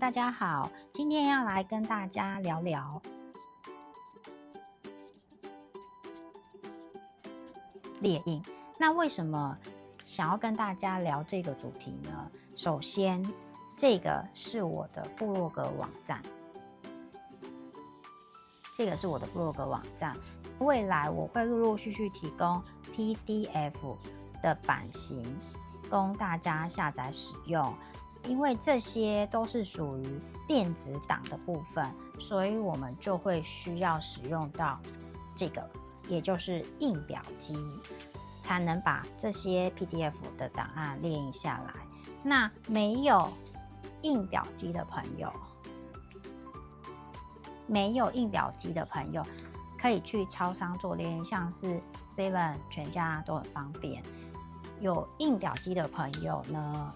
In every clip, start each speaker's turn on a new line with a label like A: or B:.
A: 大家好，今天要来跟大家聊聊列印。那为什么想要跟大家聊这个主题呢？首先，这个是我的部落格网站，未来我会陆陆续续提供 PDF 的版型供大家下载使用。因为这些都是属于电子档的部分，所以我们就会需要使用到这个，也就是印表机，才能把这些 PDF 的档案列印下来。那没有印表机的朋友，可以去超商做列印，像是 Seven、全家都很方便。有印表机的朋友呢，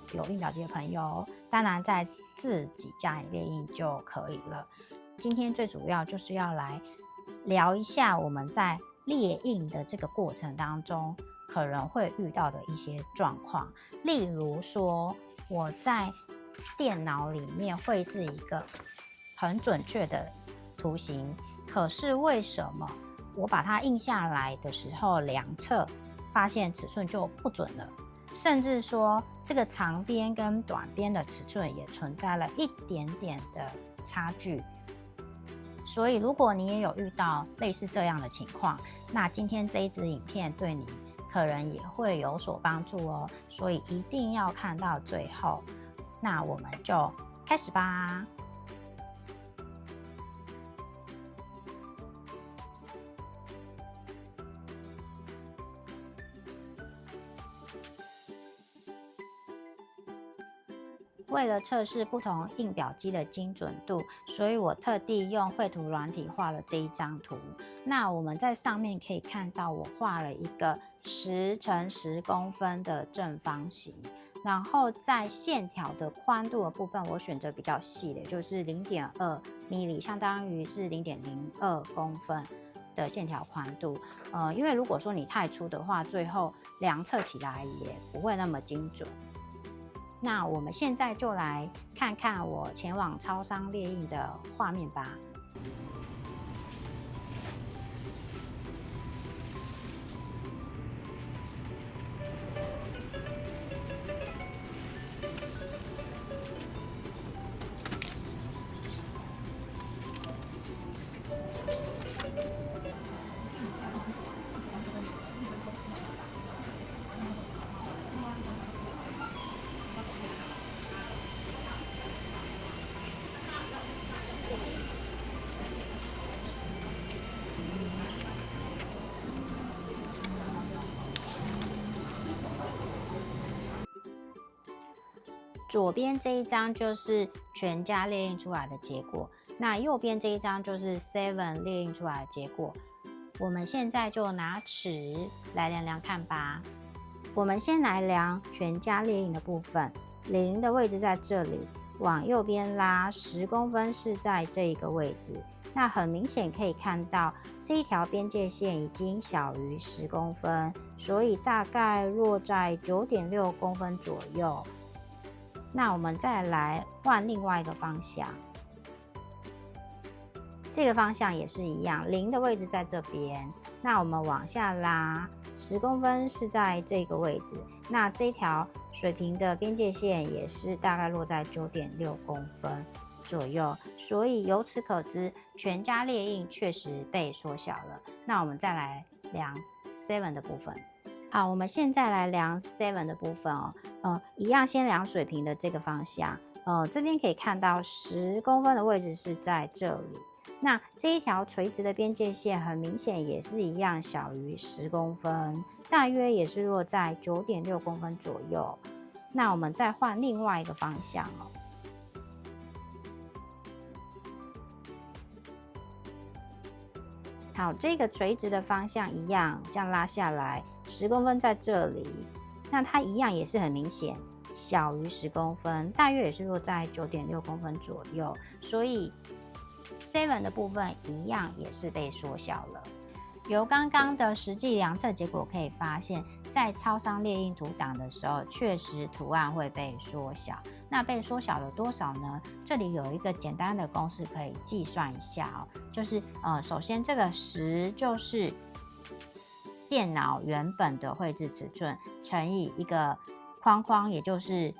A: 当然在自己家里列印就可以了。今天最主要就是要来聊一下我们在列印的这个过程当中可能会遇到的一些状况，例如说我在电脑里面绘制一个很准确的图形，可是为什么我把它印下来的时候量测发现尺寸就不准了，甚至说这个长边跟短边的尺寸也存在了一点点的差距。所以如果你也有遇到类似这样的情况，那今天这一支影片对你可能也会有所帮助哦，所以一定要看到最后。那我们就开始吧。为了测试不同印表机的精准度，所以我特地用绘图软体画了这一张图。那我们在上面可以看到，我画了一个10乘10公分的正方形，然后在线条的宽度的部分，我选择比较细的，就是 0.2 mm， 相当于是 0.02 公分的线条宽度。因为如果说你太粗的话，最后量测起来也不会那么精准。那我们现在就来看看我前往超商列印的画面吧。左边这一张就是全家列印出来的结果，那右边这一张就是 Seven 列印出来的结果。我们现在就拿尺来量量看吧。我们先来量全家列印的部分，0的位置在这里，往右边拉10公分是在这一个位置。那很明显可以看到这一条边界线已经小于10公分，所以大概落在 9.6 公分左右。那我们再来换另外一个方向，这个方向也是一样，0的位置在这边，那我们往下拉10公分是在这个位置，那这条水平的边界线也是大概落在 9.6 公分左右，所以由此可知全家列印确实被缩小了。那我们再来量 Seven 的部分。好，我们现在来量 Seven 的部分哦。一样先量水平的这个方向。这边可以看到10公分的位置是在这里。那这一条垂直的边界线很明显也是一样小于10公分，大约也是落在 9.6 公分左右。那我们再换另外一个方向哦。好，这个垂直的方向一样，这样拉下来10公分在这里，那它一样也是很明显小于10公分，大约也是落在 9.6 公分左右，所以 Seven 的部分一样也是被缩小了。由刚刚的实际量测结果可以发现，在超商列印图档的时候，确实图案会被缩小。那被缩小了多少呢？这里有一个简单的公式可以计算一下哦，就是首先这个10就是电脑原本的绘制尺寸乘以一个框框，也就是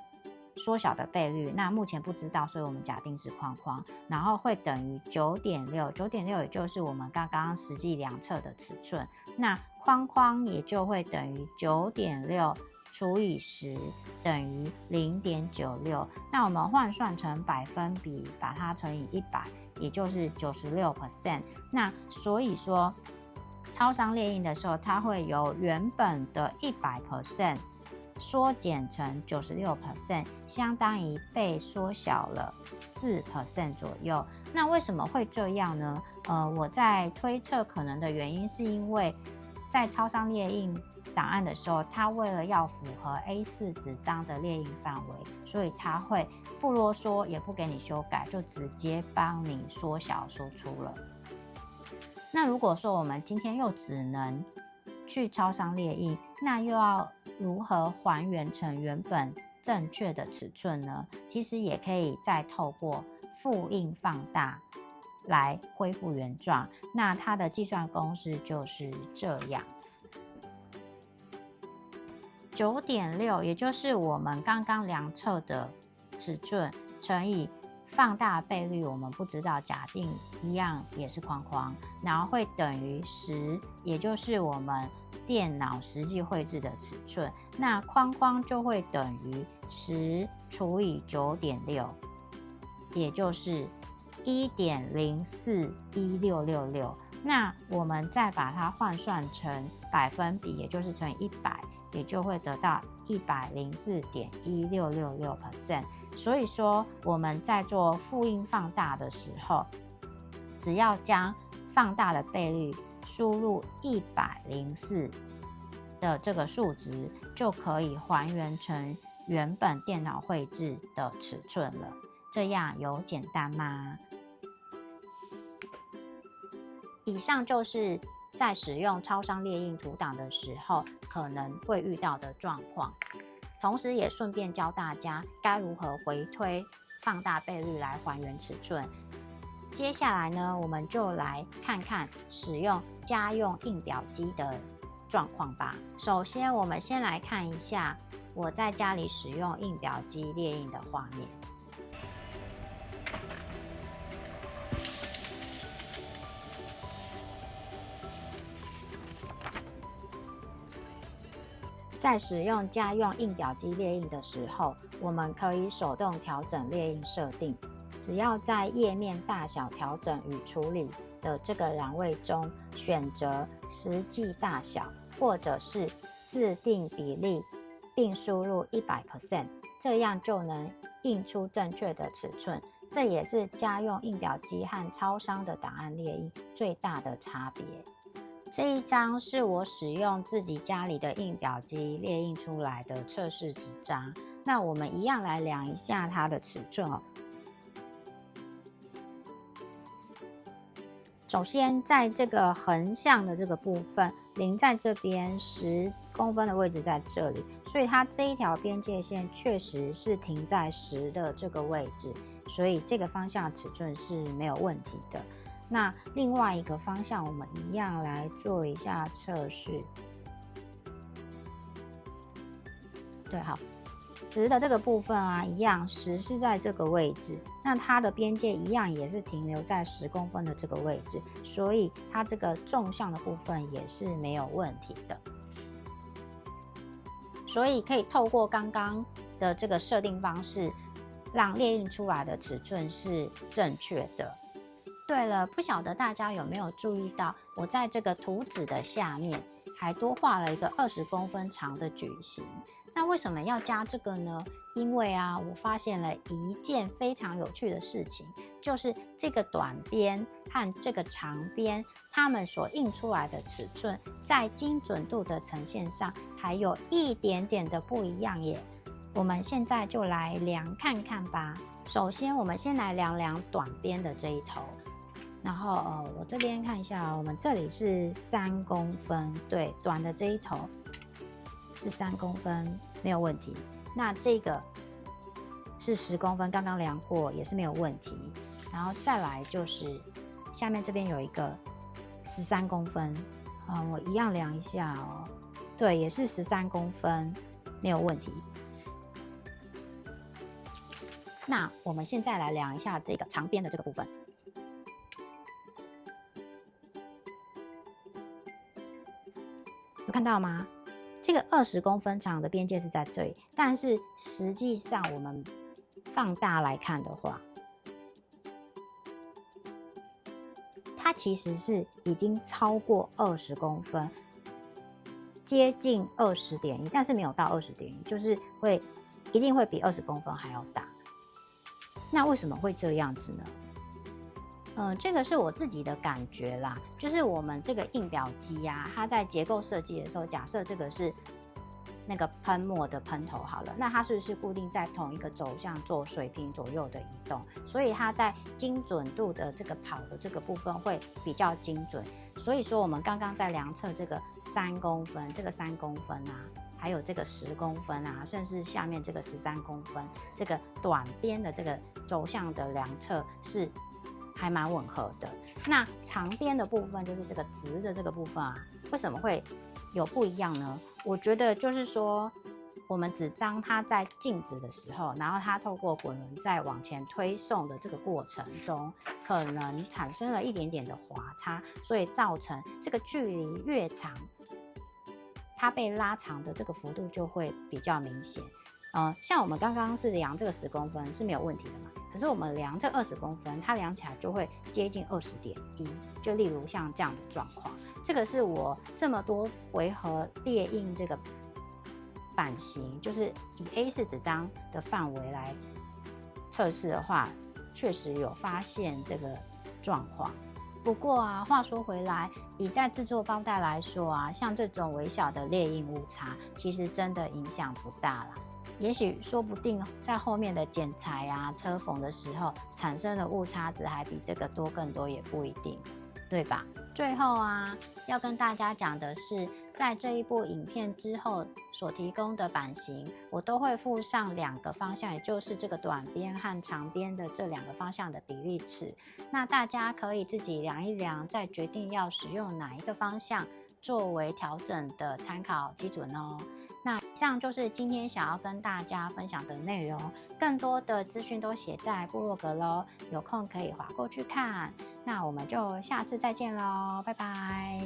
A: 缩小的倍率。那目前不知道，所以我们假定是框框，然后会等于 9.6，9.6也就是我们刚刚实际量测的尺寸。那框框也就会等于 9.6除以10等于 0.96， 那我们换算成百分比，把它乘以100，也就是 96%。 那所以说超商列印的时候，它会由原本的 100% 缩减成 96%， 相当于被缩小了 4% 左右。那为什么会这样呢？我在推测可能的原因是因为在超商列印档案的时候，它为了要符合 A4 纸张的列印范围，所以它会不啰嗦，也不给你修改，就直接帮你缩小输出了。那如果说我们今天又只能去超商列印，那又要如何还原成原本正确的尺寸呢？其实也可以再透过复印放大来恢复原状。那它的计算公式就是这样，9.6也就是我们刚刚量测的尺寸乘以放大倍率，我们不知道，假定一样也是框框，然后会等于10，也就是我们电脑实际绘制的尺寸。那框框就会等于10除以 9.6， 也就是1.041666。那我们再把它换算成百分比，也就是乘以100，也就会得到 104.1666%。所以说我们在做复印放大的时候，只要将放大的倍率输入104的这个数值，就可以还原成原本电脑绘制的尺寸了。这样有简单吗？以上就是在使用超商列印图档的时候可能会遇到的状况，同时也顺便教大家该如何回推放大倍率来还原尺寸。接下来呢，我们就来看看使用家用印表机的状况吧。首先，我们先来看一下我在家里使用印表机列印的画面。在使用家用印表机列印的时候，我们可以手动调整列印设定。只要在页面大小调整与处理的这个栏位中选择实际大小或者是自定比例，并输入 100%， 这样就能印出正确的尺寸。这也是家用印表机和超商的档案列印最大的差别。这一张是我使用自己家里的印表机列印出来的测试纸张，那我们一样来量一下它的尺寸哦。首先，在这个横向的这个部分，零在这边，10公分的位置在这里，所以它这一条边界线确实是停在10的这个位置，所以这个方向尺寸是没有问题的。那另外一个方向，我们一样来做一下测试。对，好。10的这个部分啊，一样10是在这个位置，那它的边界一样也是停留在10公分的这个位置，所以它这个纵向的部分也是没有问题的。所以可以透过刚刚的这个设定方式，让列印出来的尺寸是正确的。对了，不晓得大家有没有注意到，我在这个图纸的下面还多画了一个20公分长的矩形。那为什么要加这个呢？因为啊，我发现了一件非常有趣的事情，就是这个短边和这个长边，它们所印出来的尺寸，在精准度的呈现上还有一点点的不一样耶。我们现在就来量看看吧。首先，我们先来量量短边的这一头。然后我这边看一下，我们这里是3公分，对，短的这一头是3公分，没有问题。那这个是10公分，刚刚量过也是没有问题。然后再来就是下面这边有一个13公分，我一样量一下哦，对，也是13公分，没有问题。那我们现在来量一下这个长边的这个部分。有看到吗？这个20公分长的边界是在这里，但是实际上我们放大来看的话，它其实是已经超过20公分，接近20.1，但是没有到20.1，就是一定会比20公分还要大。那为什么会这样子呢？这个是我自己的感觉啦，就是我们这个印表机啊，它在结构设计的时候，假设这个是那个喷墨的喷头好了，那它是不是固定在同一个轴向做水平左右的移动？所以它在精准度的这个跑的这个部分会比较精准。所以说我们刚刚在量测这个3公分，这个3公分啊，还有这个10公分啊，甚至下面这个13公分，这个短边的这个轴向的量测是还蛮吻合的。那长边的部分就是这个直的这个部分啊，为什么会有不一样呢？我觉得就是说，我们纸张它在静止的时候，然后它透过滚轮在往前推送的这个过程中，可能产生了一点点的滑差，所以造成这个距离越长，它被拉长的这个幅度就会比较明显。像我们刚刚是量这个10公分是没有问题的嘛，可是我们量这20公分，它量起来就会接近20.1，就例如像这样的状况。这个是我这么多回合列印这个版型，就是以 A4 纸张的范围来测试的话，确实有发现这个状况。不过啊，话说回来，以在制作包带来说啊，像这种微小的列印误差，其实真的影响不大啦。也许说不定在后面的剪裁啊、车缝的时候产生的误差值还比这个多更多，也不一定，对吧？最后啊，要跟大家讲的是，在这一部影片之后所提供的版型，我都会附上2个方向，也就是这个短边和长边的这2个方向的比例尺。那大家可以自己量一量，再决定要使用哪一个方向作为调整的参考基准哦。那以上就是今天想要跟大家分享的内容，更多的资讯都写在部落格咯，有空可以滑过去看。那我们就下次再见咯，拜拜。